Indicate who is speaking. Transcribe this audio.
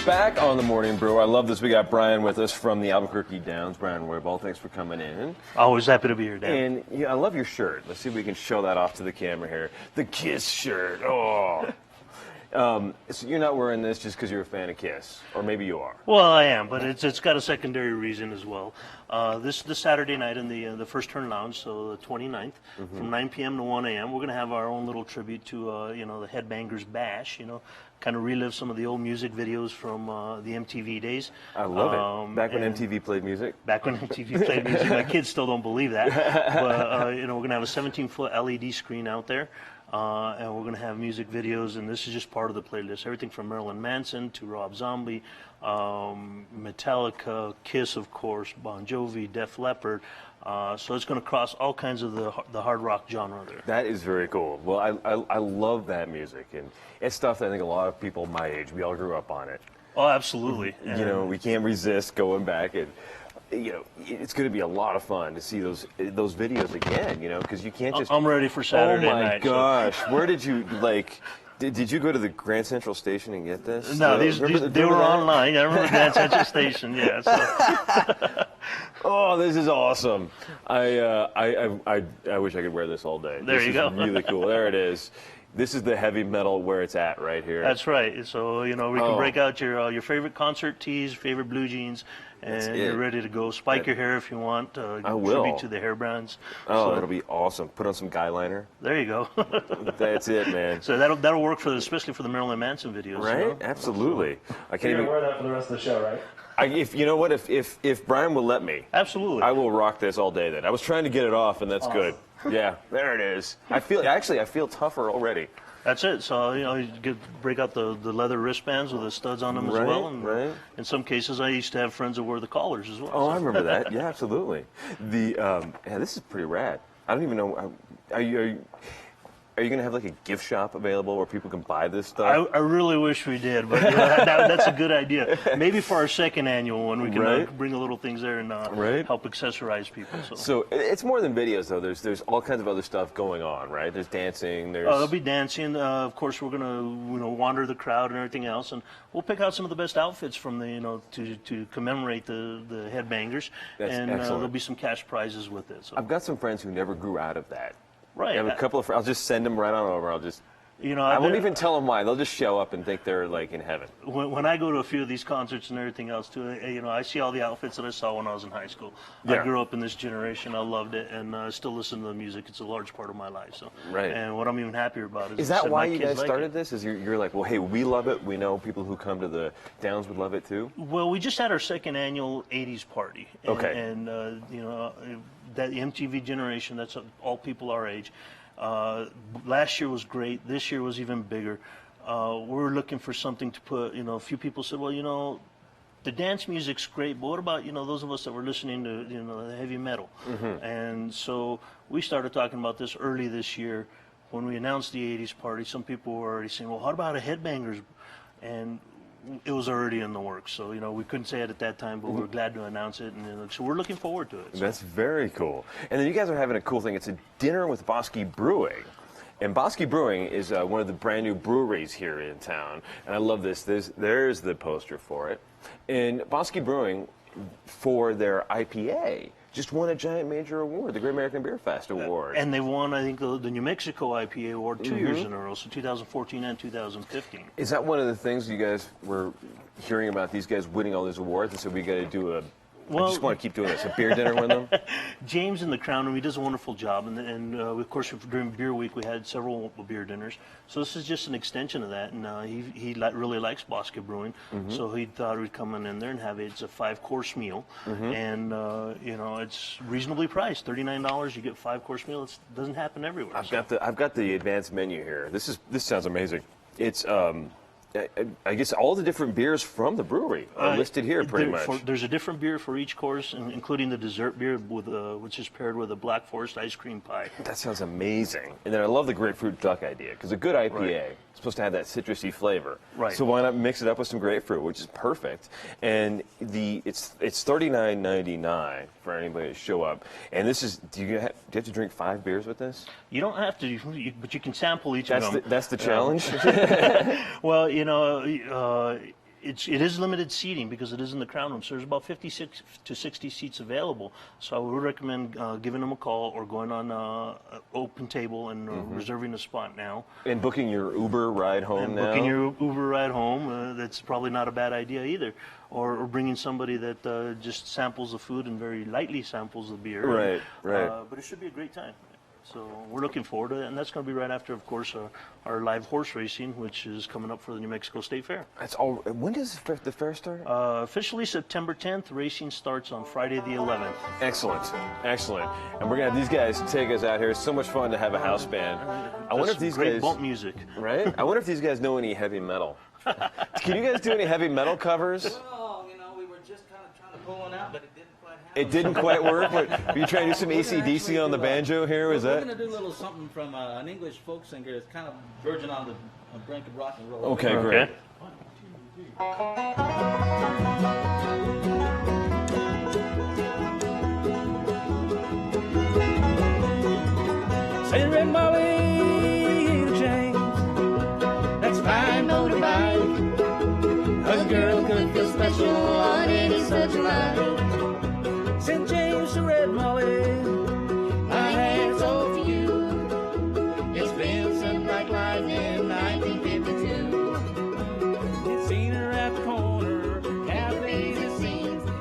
Speaker 1: Back on the Morning Brew. I love this. We got Brian with us from the Albuquerque Downs. Brian Roybal, thanks for coming in.
Speaker 2: Always happy to be here, Dan.
Speaker 1: And yeah, I love your shirt. Let's see if we can show that off to the camera here. The Kiss shirt. Oh. So you're not wearing this just because you're a fan of Kiss, or maybe you are.
Speaker 2: Well, I am, but it's got a secondary reason as well. This Saturday night in the First Turn Lounge, so the 29th, from 9 p.m. to 1 a.m., we're going to have our own little tribute to the Headbangers Bash. Kind of relive some of the old music videos from the MTV days.
Speaker 1: I love it. Back when MTV played music.
Speaker 2: Back when MTV played music. My kids still don't believe that. But we're going to have a 17-foot LED screen out there. And we're going to have music videos, and this is just part of the playlist. Everything from Marilyn Manson to Rob Zombie, Metallica, Kiss, of course, Bon Jovi, Def Leppard. So it's going to cross all kinds of the hard rock genre there.
Speaker 1: That is very cool. Well, I love that music, and it's stuff that I think a lot of people my age, we all grew up on it.
Speaker 2: Oh, absolutely.
Speaker 1: We can't resist going back, and it's going to be a lot of fun to see those videos again. Because you can't just.
Speaker 2: I'm ready for Saturday night.
Speaker 1: Oh my gosh, where did you Did you go to the Grand Central Station and get this?
Speaker 2: No, they were online. I remember Grand Central Station. Yeah. So.
Speaker 1: Oh, this is awesome! I wish I could wear this all day.
Speaker 2: There you go.
Speaker 1: This is really cool. There it is. This is the heavy metal where it's at right here.
Speaker 2: That's right. So we can break out your favorite concert tees, favorite blue jeans, and you're ready to go. Spike your hair if you want.
Speaker 1: I will.
Speaker 2: Tribute to the hair brands.
Speaker 1: Oh, that'll be awesome. Put on some guy liner.
Speaker 2: There you go.
Speaker 1: That's it, man.
Speaker 2: So that'll work especially for the Marilyn Manson videos.
Speaker 1: Right? Absolutely. I can't even
Speaker 3: wear that for the rest of the show, right?
Speaker 1: If you know what, if Brian will let me,
Speaker 2: absolutely,
Speaker 1: I will rock this all day. Then I was trying to get it off, and that's good. Yeah, there it is. I feel tougher already.
Speaker 2: That's it. So you break out the leather wristbands with the studs on them as well. And in some cases, I used to have friends that wore the collars as well.
Speaker 1: Oh, I remember that. Yeah, absolutely. This is pretty rad. I don't even know. Are you going to have like a gift shop available where people can buy this stuff?
Speaker 2: I really wish we did, but that's a good idea. Maybe for our second annual one, we can bring a little things there and help accessorize people.
Speaker 1: So it's more than videos, though. There's all kinds of other stuff going on, right? There's dancing.
Speaker 2: There'll be dancing. Of course, we're going to wander the crowd and everything else, and we'll pick out some of the best outfits from to commemorate the Headbangers.
Speaker 1: That's
Speaker 2: and
Speaker 1: excellent.
Speaker 2: There'll be some cash prizes with it. So.
Speaker 1: I've got some friends who never grew out of that.
Speaker 2: Right.
Speaker 1: I have a couple of friends. I'll just send them right on over.
Speaker 2: I
Speaker 1: won't even tell them why. They'll just show up and think they're like in heaven.
Speaker 2: When I go to a few of these concerts and everything else too, I see all the outfits that I saw when I was in high school.
Speaker 1: Yeah.
Speaker 2: I grew up in this generation. I loved it, and I still listen to the music. It's a large part of my life. So.
Speaker 1: Right.
Speaker 2: And what I'm even happier about is
Speaker 1: that why you guys
Speaker 2: like
Speaker 1: started this? Is you're like, well, hey, we love it. We know people who come to the Downs would love it too.
Speaker 2: Well, we just had our second annual '80s party.
Speaker 1: Okay.
Speaker 2: And that MTV generation. That's all people our age. Last year was great. This year was even bigger. We're looking for something to put, a few people said, well, the dance music's great, but what about, those of us that were listening to, the heavy metal? Mm-hmm. And so we started talking about this early this year. When we announced the 80s party, some people were already saying, well, how about a Headbangers? And it was already in the works, so we couldn't say it at that time, but we're glad to announce it, and so we're looking forward to it. So.
Speaker 1: That's very cool. And then you guys are having a cool thing. It's a dinner with Bosque Brewing, and Bosque Brewing is one of the brand new breweries here in town. And I love this. There's the poster for it, and Bosque Brewing for their IPA just won a giant major award, the Great American Beer Fest award.
Speaker 2: And they won, I think, the New Mexico IPA award 2 years in a row, so 2014 and 2015.
Speaker 1: Is that one of the things you guys were hearing about, these guys winning all these awards, and so we got to do I just want to keep doing this, a beer dinner with them?
Speaker 2: James in the Crown Room, he does a wonderful job, and of course during Beer Week we had several beer dinners. So this is just an extension of that, and he really likes Bosque Brewing, so he thought we'd come in there and have it. It's a 5-course meal, and it's reasonably priced, $39. You get 5-course meal. It doesn't happen everywhere.
Speaker 1: I've got the advanced menu here. This sounds amazing. It's I guess all the different beers from the brewery are listed here pretty much.
Speaker 2: There's a different beer for each course, including the dessert beer, which is paired with a Black Forest ice cream pie.
Speaker 1: That sounds amazing. And then I love the grapefruit duck idea, because a good IPA is supposed to have that citrusy flavor.
Speaker 2: Right.
Speaker 1: So why not mix it up with some grapefruit, which is perfect. And it's $39.99 for anybody to show up. And this is, do you have to drink 5 beers with this?
Speaker 2: You don't have to, but you can sample each of them.
Speaker 1: That's the challenge?
Speaker 2: Well, it is limited seating because it is in the Crown Room. So there's about 56 to 60 seats available. So I would recommend giving them a call or going on Open Table and reserving a spot now.
Speaker 1: And booking your Uber ride home
Speaker 2: And
Speaker 1: now.
Speaker 2: booking your Uber ride home, that's probably not a bad idea either. Or bringing somebody that just samples the food and very lightly samples the beer.
Speaker 1: Right, right.
Speaker 2: But it should be a great time. So we're looking forward to it, and that's going to be right after, of course, our live horse racing, which is coming up for the New Mexico State Fair.
Speaker 1: That's all. When does the fair start?
Speaker 2: Officially September 10th. Racing starts on Friday the 11th.
Speaker 1: Excellent, excellent. And we're gonna have these guys take us out here. It's so much fun to have a house band. I wonder if these
Speaker 2: great
Speaker 1: guys,
Speaker 2: bump music.
Speaker 1: right? I wonder if these guys know any heavy metal. Can you guys do any heavy metal covers?
Speaker 3: Well, we were just kind of trying to pull one out, but it didn't quite happen.
Speaker 1: It didn't quite work. But you trying to do some AC/DC on the banjo here? Was
Speaker 3: We're
Speaker 1: that?
Speaker 3: going to do a little something from an English folk singer that's kind of verging on the brink of rock and roll.
Speaker 1: Okay, great.
Speaker 3: Say, Red Molly,